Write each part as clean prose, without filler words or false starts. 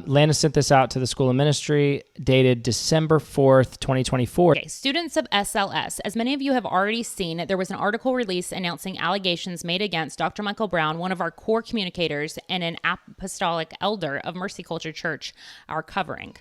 Landon sent this out to the School of Ministry, dated December 4th, 2024. Okay, students of SLS, as many of you have already seen, there was an article released announcing allegations made against Dr. Michael Brown, one of our core communicators and an apostolic elder of Mercy Culture Church, our covering.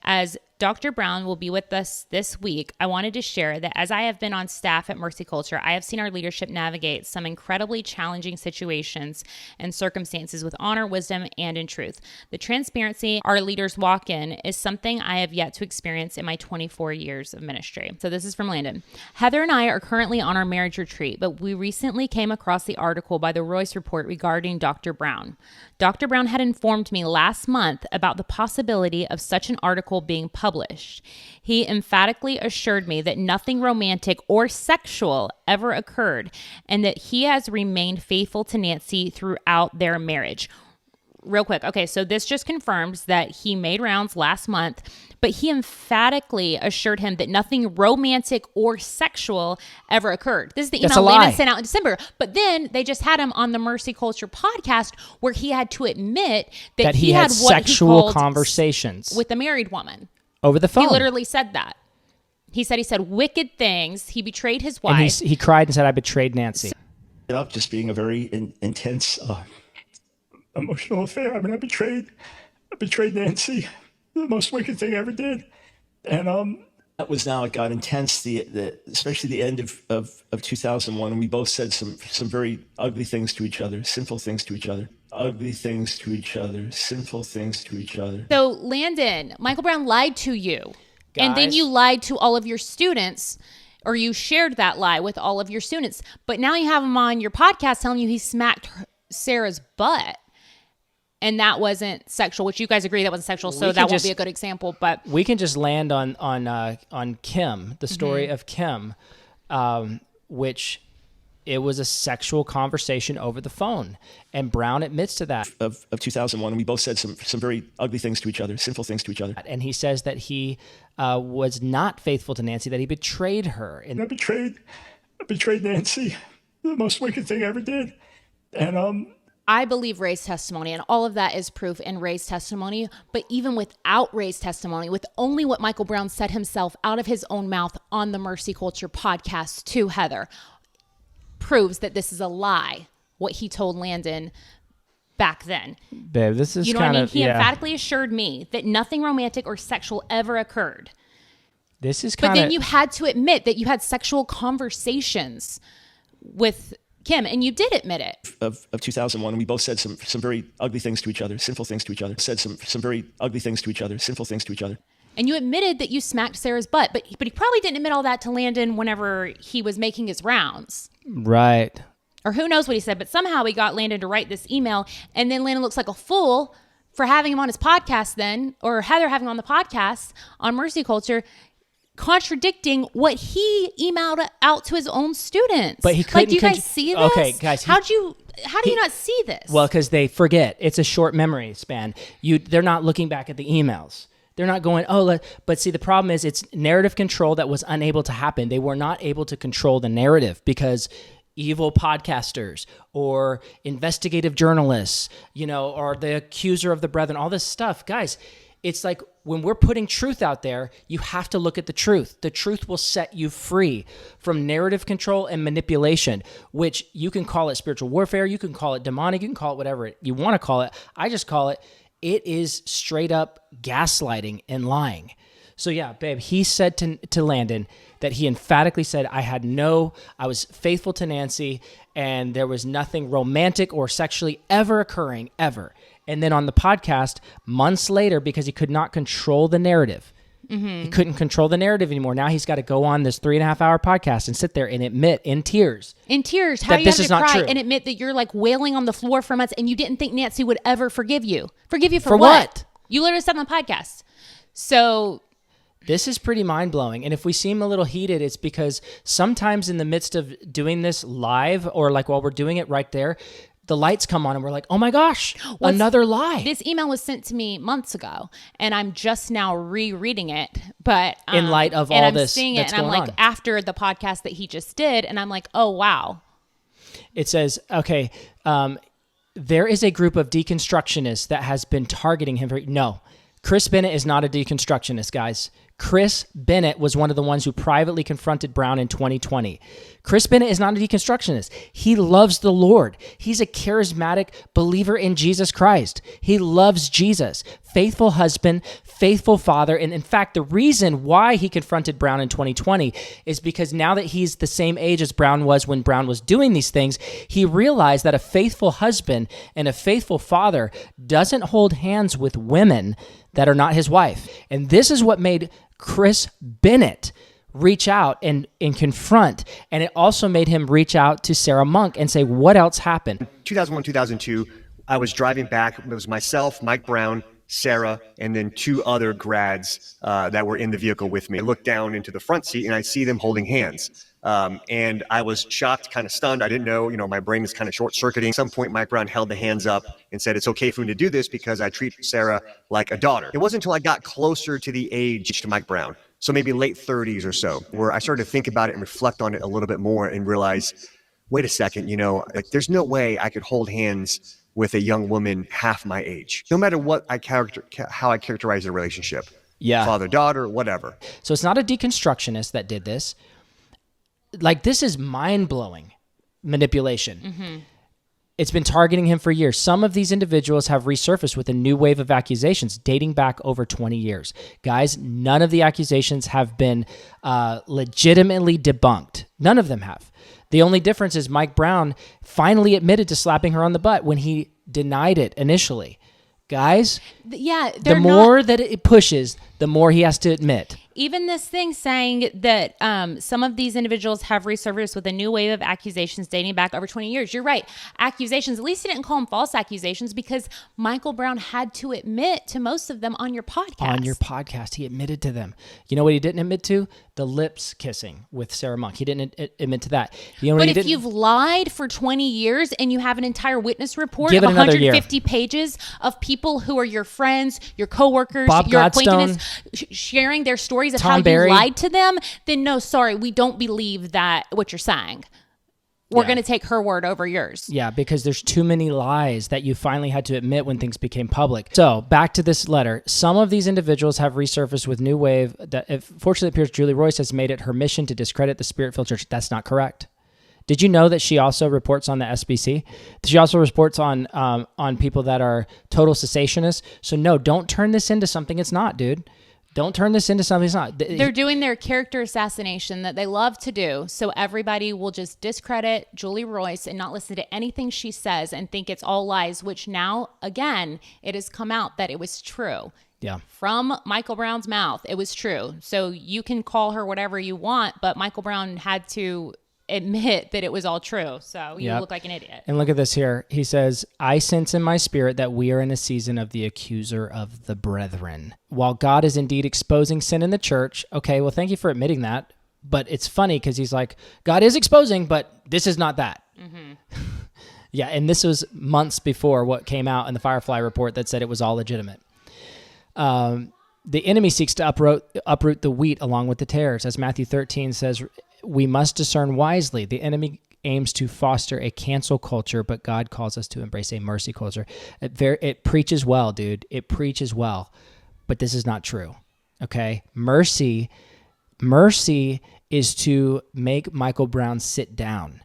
As Dr. Brown will be with us this week, I wanted to share that as I have been on staff at Mercy Culture, I have seen our leadership navigate some incredibly challenging situations and circumstances with honor, wisdom, and in truth. The transparency our leaders walk in is something I have yet to experience in my 24 years of ministry. So this is from Landon. Heather and I are currently on our marriage retreat, but we recently came across the article by the Royce Report regarding Dr. Brown. Dr. Brown had informed me last month about the possibility of such an article being published. He emphatically assured me that nothing romantic or sexual ever occurred and that he has remained faithful to Nancy throughout their marriage. Real quick. Okay, so this just confirms that he made rounds last month, but he emphatically assured him that nothing romantic or sexual ever occurred. This is the email Landon sent out in December. But then they just had him on the Mercy Culture podcast where he had to admit that he had sexual conversations with a married woman. Over the phone. He literally said that. He said wicked things. He betrayed his wife. And he cried and said, I betrayed Nancy. Up just being a very intense emotional affair. I mean, I betrayed Nancy, the most wicked thing I ever did. And that was now, it got intense, especially the end of 2001. And we both said some very ugly things to each other, sinful things to each other. Ugly things to each other, sinful things to each other. So, Landon, Michael Brown lied to you. Guys. And then you lied to all of your students, or you shared that lie with all of your students. But now you have him on your podcast telling you he smacked Sarah's butt. And that wasn't sexual, which you guys agree that wasn't sexual, so that won't be a good example. But we can just land on Kim, the story of Kim, which it was a sexual conversation over the phone, and Brown admits to that. Of 2001, and we both said some very ugly things to each other, sinful things to each other. And he says that he was not faithful to Nancy, that he betrayed her. And I betrayed Nancy, the most wicked thing I ever did. And I believe Ray's testimony, and all of that is proof in Ray's testimony. But even without Ray's testimony, with only what Michael Brown said himself out of his own mouth on the Mercy Culture podcast to Heather, proves that this is a lie, what he told Landon back then. Babe, this is what I mean? He emphatically assured me that nothing romantic or sexual ever occurred. This is But then you had to admit that you had sexual conversations with Kim, and you did admit it. Of 2001, and we both said some very ugly things to each other, sinful things to each other. Said some very ugly things to each other, sinful things to each other. And you admitted that you smacked Sarah's butt, but he probably didn't admit all that to Landon whenever he was making his rounds. Right. Or who knows what he said, but somehow he got Landon to write this email, and then Landon looks like a fool for having him on his podcast then, or Heather having him on the podcast on Mercy Culture, contradicting what he emailed out to his own students. But he couldn't. Do you guys see this? Okay, guys. How do you not see this? Well, because they forget. It's a short memory span. They're not looking back at the emails. They're not going, but see, the problem is it's narrative control that was unable to happen. They were not able to control the narrative because evil podcasters or investigative journalists, or the accuser of the brethren, all this stuff. Guys, it's like when we're putting truth out there, you have to look at the truth. The truth will set you free from narrative control and manipulation, which you can call it spiritual warfare. You can call it demonic. You can call it whatever you want to call it. I just call it is straight up gaslighting and lying. So yeah, babe, he said to Landon that he emphatically said, I was faithful to Nancy and there was nothing romantic or sexually ever occurring, ever. And then on the podcast, months later, because he could not control the narrative, he couldn't control the narrative anymore. Now he's got to go on this 3.5-hour podcast and sit there and admit in tears. How you have to cry and admit that you're like wailing on the floor for months and you didn't think Nancy would ever forgive you. Forgive you for what? You literally said on the podcast. So this is pretty mind-blowing. And if we seem a little heated, it's because sometimes in the midst of doing this live or like while we're doing it right there, the lights come on and we're like, oh my gosh, another lie. This email was sent to me months ago and I'm just now rereading it. But in light of all this, seeing it, and I'm like, after the podcast that he just did, and I'm like, oh wow. It says, okay, there is a group of deconstructionists that has been targeting him. No, Chris Bennett is not a deconstructionist, guys. Chris Bennett was one of the ones who privately confronted Brown in 2020. Chris Bennett is not a deconstructionist. He loves the Lord. He's a charismatic believer in Jesus Christ. He loves Jesus. Faithful husband, faithful father. And in fact, the reason why he confronted Brown in 2020 is because now that he's the same age as Brown was when Brown was doing these things, he realized that a faithful husband and a faithful father doesn't hold hands with women that are not his wife. And this is what made Chris Bennett reach out and confront. And it also made him reach out to Sarah Monk and say, what else happened? 2001, 2002, I was driving back. It was myself, Mike Brown, Sarah, and then 2 other grads that were in the vehicle with me. I looked down into the front seat and I see them holding hands. And I was shocked, kind of stunned. I didn't know, my brain is kind of short-circuiting. At some point, Mike Brown held the hands up and said, it's okay for me to do this because I treat Sarah like a daughter. It wasn't until I got closer to the age to Mike Brown, so maybe late 30s or so, where I started to think about it and reflect on it a little bit more and realize, wait a second, there's no way I could hold hands with a young woman half my age, no matter what how I characterize the relationship. Yeah. Father, daughter, whatever. So it's not a deconstructionist that did this. Like, this is mind-blowing manipulation. Mm-hmm. It's been targeting him for years. Some of these individuals have resurfaced with a new wave of accusations dating back over 20 years. Guys, none of the accusations have been legitimately debunked. None of them have. The only difference is Mike Brown finally admitted to slapping her on the butt when he denied it initially. Guys, the more that it pushes, the more he has to admit. Even this thing saying that some of these individuals have resurfaced with a new wave of accusations dating back over 20 years. You're right. Accusations. At least he didn't call them false accusations because Michael Brown had to admit to most of them on your podcast. On your podcast, he admitted to them. You know what he didn't admit to? The lips kissing with Sarah Monk. He didn't admit to that. But if you've lied for 20 years and you have an entire witness report of 150 pages of people who are your friends, your coworkers, your acquaintances, sharing their stories of how you lied to them, then no, sorry, we don't believe that what you're saying. We're going to take her word over yours. Yeah, because there's too many lies that you finally had to admit when things became public. So back to this letter. Some of these individuals have resurfaced with new wave that, fortunately, it appears Julie Royce has made it her mission to discredit the Spirit-filled church. That's not correct. Did you know that she also reports on the SBC? She also reports on people that are total cessationists. So no, don't turn this into something it's not, dude. Don't turn this into something it's not. They're doing their character assassination that they love to do. So everybody will just discredit Julie Royce and not listen to anything she says and think it's all lies, which now, again, it has come out that it was true. Yeah. From Michael Brown's mouth, it was true. So you can call her whatever you want, but Michael Brown had to admit that it was all true. So you look like an idiot. And look at this here. He says, I sense in my spirit that we are in a season of the accuser of the brethren. While God is indeed exposing sin in the church, okay, well, thank you for admitting that. But it's funny because he's like, God is exposing, but this is not that. Mm-hmm. Yeah, and this was months before what came out in the Firefly report that said it was all legitimate. The enemy seeks to uproot the wheat along with the tares. As Matthew 13 says, we must discern wisely. The enemy aims to foster a cancel culture, but God calls us to embrace a mercy culture. It preaches well, dude. It preaches well, but this is not true, okay? Mercy is to make Michael Brown sit down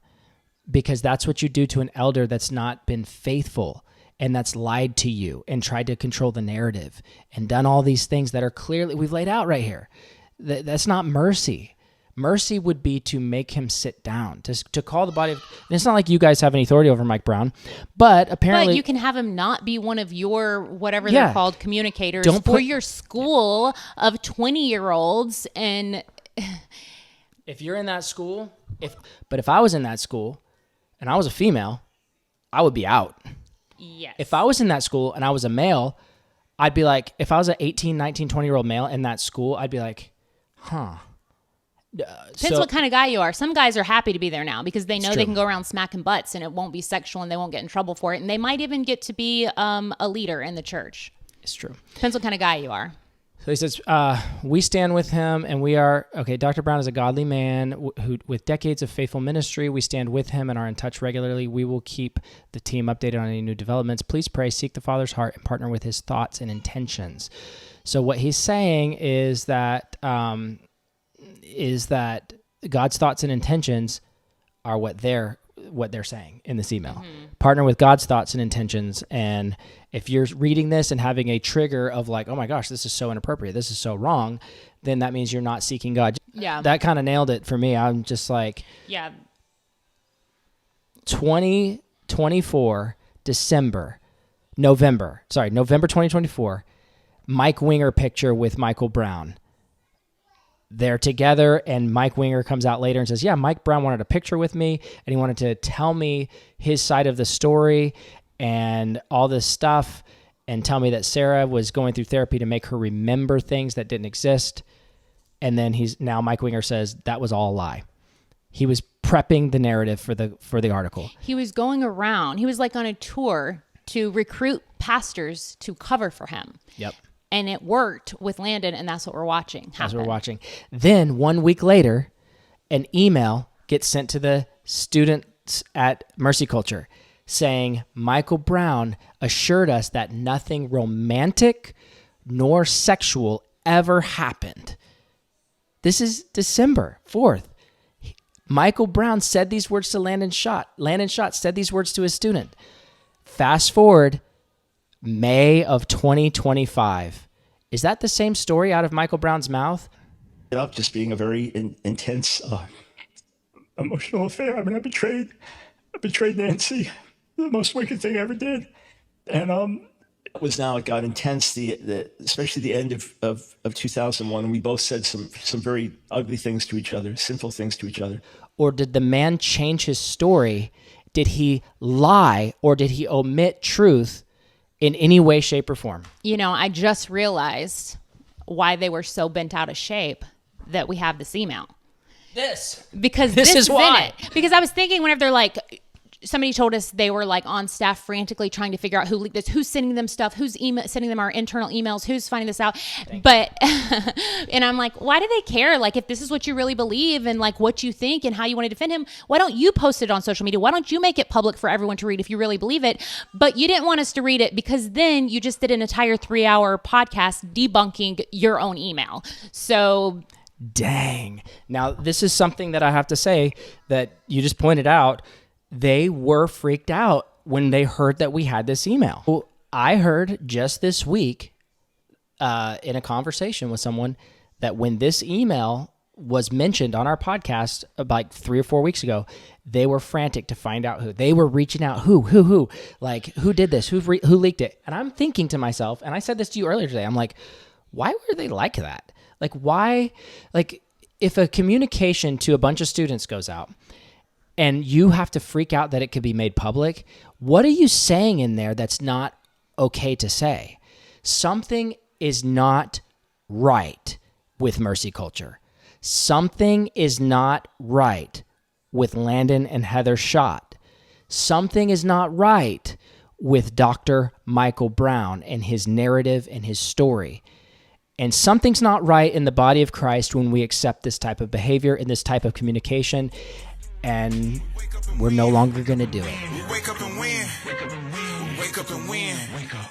because that's what you do to an elder that's not been faithful and that's lied to you and tried to control the narrative and done all these things that are clearly, we've laid out right here. That's not mercy. Mercy would be to make him sit down, to call the body of... And it's not like you guys have any authority over Mike Brown, but apparently... But you can have him not be one of your, whatever they're called, communicators for your school of 20-year-olds. And if you're in that school, but if I was in that school and I was a female, I would be out. Yes. If I was in that school and I was a male, I'd be like... If I was an 18, 19, 20-year-old male in that school, I'd be like, huh... Depends what kind of guy you are. Some guys are happy to be there now because they know they can go around smacking butts and it won't be sexual and they won't get in trouble for it. And they might even get to be a leader in the church. It's true. Depends what kind of guy you are. So he says, we stand with him and we are, okay, Dr. Brown is a godly man who, with decades of faithful ministry, we stand with him and are in touch regularly. We will keep the team updated on any new developments. Please pray, seek the Father's heart, and partner with his thoughts and intentions. So what he's saying is that God's thoughts and intentions are what they're saying in this email. Mm-hmm. Partner with God's thoughts and intentions. And if you're reading this and having a trigger of like, oh my gosh, this is so inappropriate, this is so wrong, then that means you're not seeking God. Yeah. That kind of nailed it for me. I'm just like, yeah. 2024, November 2024, Mike Winger picture with Michael Brown. They're together, and Mike Winger comes out later and says, yeah, Mike Brown wanted a picture with me, and he wanted to tell me his side of the story and all this stuff, and tell me that Sarah was going through therapy to make her remember things that didn't exist. And then Mike Winger says that was all a lie. He was prepping the narrative for the article. He was going around. He was like on a tour to recruit pastors to cover for him. Yep. And it worked with Landon, and that's what we're watching happen. That's what we're watching. Then 1 week later, an email gets sent to the students at Mercy Culture saying, Michael Brown assured us that nothing romantic nor sexual ever happened. This is December 4th. Michael Brown said these words to Landon Schott. Landon Schott said these words to his student. Fast forward, May of 2025. Is that the same story out of Michael Brown's mouth? Up just being a very intense, emotional affair. I mean, I betrayed Nancy, the most wicked thing I ever did, and it got intense. Especially the end of 2001, we both said some very ugly things to each other, sinful things to each other. Or did the man change his story? Did he lie, or did he omit truth in any way, shape, or form? You know, I just realized why they were so bent out of shape that we have this email. Because this is why. Because I was thinking whenever they're like, somebody told us they were like on staff frantically trying to figure out who leaked this, who's sending them stuff, who's sending them our internal emails, who's finding this out. And I'm like, why do they care? Like, if this is what you really believe and like what you think and how you want to defend him, why don't you post it on social media? Why don't you make it public for everyone to read if you really believe it? But you didn't want us to read it because then you just did an entire 3-hour podcast debunking your own email. So dang. Now, this is something that I have to say that you just pointed out. They were freaked out when they heard that we had this email. Well, I heard just this week in a conversation with someone that when this email was mentioned on our podcast about 3 or 4 weeks ago, they were frantic to find out who. They were reaching out, who, like, who did this, who leaked it. And I'm thinking to myself, and I said this to you earlier today, I'm like, why were they like that? Like, why? Like, if a communication to a bunch of students goes out, and you have to freak out that it could be made public, what are you saying in there that's not okay to say? Something is not right with Mercy Culture. Something is not right with Landon and Heather Schott. Something is not right with Dr. Michael Brown and his narrative and his story. And something's not right in the body of Christ when we accept this type of behavior and this type of communication. And we're no longer going to do it. Wake up and win. Wake up and win. Wake up.